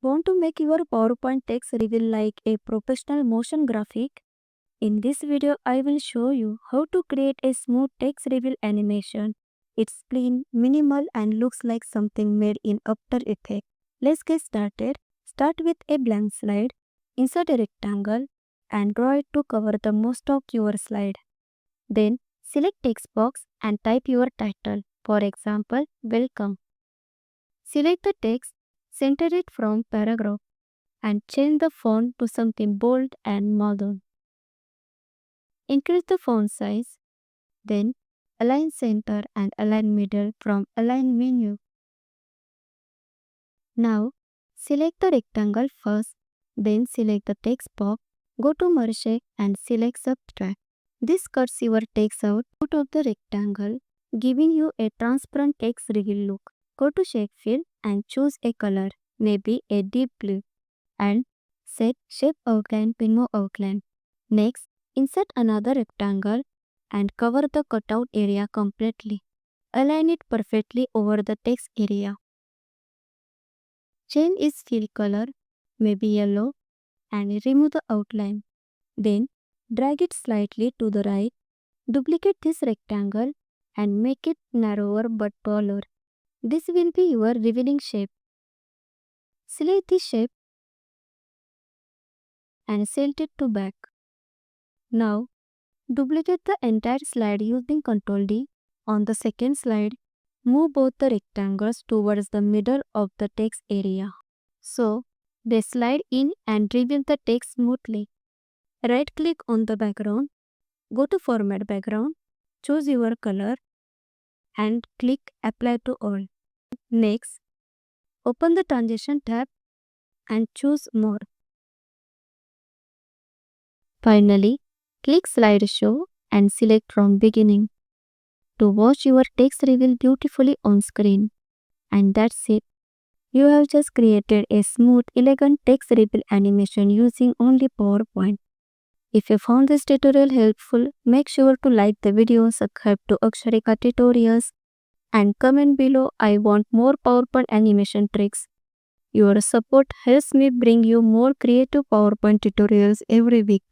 Want to make your PowerPoint text reveal like a professional motion graphic? In this video, I will show you how to create a smooth text reveal animation. It's clean, minimal and looks like something made in After Effects. Let's get started. Start with a blank slide. Insert a rectangle and draw it to cover the most of your slide. Then select text box and type your title. For example, welcome. Select the text, center it from paragraph and change the font to something bold and modern. Increase the font size, then align center and align middle from Align menu. Now, select the rectangle first, then select the text box, go to Merge and select Subtract. This cuts your text out of the rectangle, giving you a transparent text reveal look. Go to Shape Fill and choose a color, maybe a deep blue, and set Shape Outline Pinmo Outline. Next, insert another rectangle and cover the cutout area completely. Align it perfectly over the text area. Change its fill color, maybe yellow, and remove the outline. Then, drag it slightly to the right. Duplicate this rectangle and make it narrower but taller. This will be your revealing shape. Select this shape and set it to back. Now, duplicate the entire slide using Ctrl D. On the second slide, move both the rectangles towards the middle of the text area, so they slide in and reveal the text smoothly. Right-click on the background, go to Format Background, choose your color, and click Apply to All. Next, open the Transition tab and choose Morph. Finally, click Slideshow and select from Beginning to watch your text reveal beautifully on screen. And that's it. You have just created a smooth, elegant text reveal animation using only PowerPoint. If you found this tutorial helpful, make sure to like the video, subscribe to Akshrika tutorials, and comment below I want more PowerPoint animation tricks. Your support helps me bring you more creative PowerPoint tutorials every week.